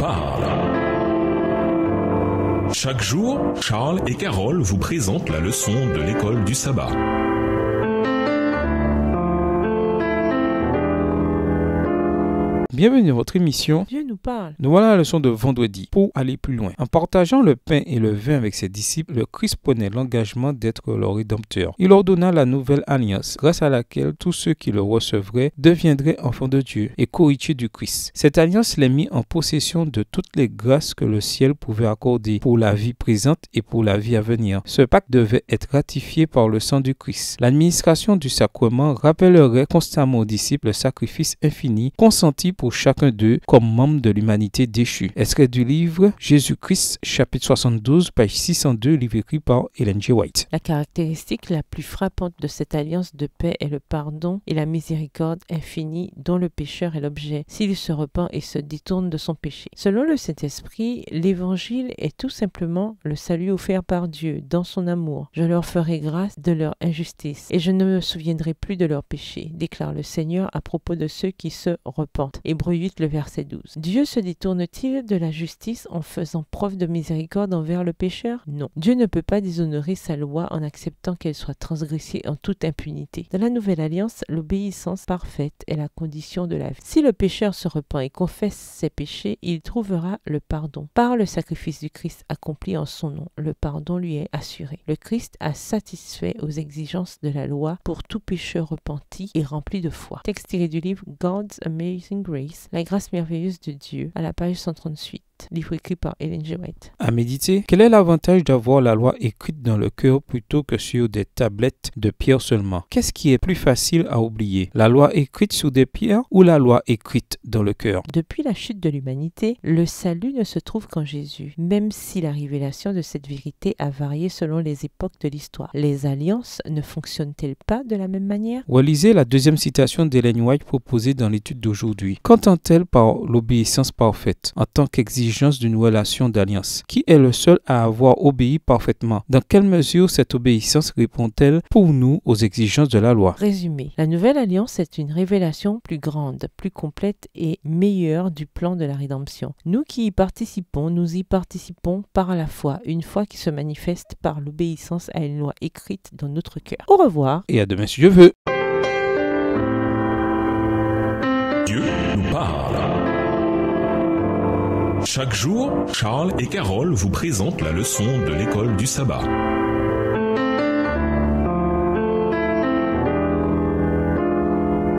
parle. Chaque jour, Charles et Carole vous présentent la leçon de l'école du sabbat. Bienvenue dans votre émission. Dieu nous parle. Nous voilà à la leçon de vendredi. Pour aller plus loin, en partageant le pain et le vin avec ses disciples, le Christ prenait l'engagement d'être leur rédempteur. Il ordonna la nouvelle alliance, grâce à laquelle tous ceux qui le recevraient deviendraient enfants de Dieu et co-héritiers du Christ. Cette alliance les mit en possession de toutes les grâces que le ciel pouvait accorder pour la vie présente et pour la vie à venir. Ce pacte devait être ratifié par le sang du Christ. L'administration du sacrement rappellerait constamment aux disciples le sacrifice infini consenti pour chacun d'eux comme membre de l'humanité déchue. Extrait du livre Jésus-Christ, chapitre 72, page 602, livre écrit par Ellen G. White. La caractéristique la plus frappante de cette alliance de paix est le pardon et la miséricorde infinie dont le pécheur est l'objet s'il se repent et se détourne de son péché. Selon le Saint-Esprit, l'évangile est tout simplement le salut offert par Dieu dans son amour. Je leur ferai grâce de leur injustice et je ne me souviendrai plus de leurs péchés, déclare le Seigneur à propos de ceux qui se repentent. Hébreux 8, le verset 12. Dieu se détourne-t-il de la justice en faisant preuve de miséricorde envers le pécheur? Non. Dieu ne peut pas déshonorer sa loi en acceptant qu'elle soit transgressée en toute impunité. Dans la Nouvelle Alliance, l'obéissance parfaite est la condition de la vie. Si le pécheur se repent et confesse ses péchés, il trouvera le pardon. Par le sacrifice du Christ accompli en son nom, le pardon lui est assuré. Le Christ a satisfait aux exigences de la loi pour tout pécheur repenti et rempli de foi. Texte tiré du livre God's Amazing Grace, la grâce merveilleuse de Dieu, à la page 138. Livre écrit par Ellen G. White. À méditer, quel est l'avantage d'avoir la loi écrite dans le cœur plutôt que sur des tablettes de pierre seulement? Qu'est-ce qui est plus facile à oublier? La loi écrite sur des pierres ou la loi écrite dans le cœur? Depuis la chute de l'humanité, le salut ne se trouve qu'en Jésus, même si la révélation de cette vérité a varié selon les époques de l'histoire. Les alliances ne fonctionnent-elles pas de la même manière? Relisez la deuxième citation d'Ellen White proposée dans l'étude d'aujourd'hui. Qu'entend-elle par l'obéissance parfaite en tant qu'exigence d'une relation d'alliance? Qui est le seul à avoir obéi parfaitement? Dans quelle mesure cette obéissance répond-elle pour nous aux exigences de la loi? Résumé, la nouvelle alliance est une révélation plus grande, plus complète et meilleure du plan de la rédemption. Nous qui y participons, nous y participons par la foi, une foi qui se manifeste par l'obéissance à une loi écrite dans notre cœur. Au revoir et à demain si Dieu veut. Dieu nous parle. Chaque jour, Charles et Carole vous présentent la leçon de l'école du sabbat.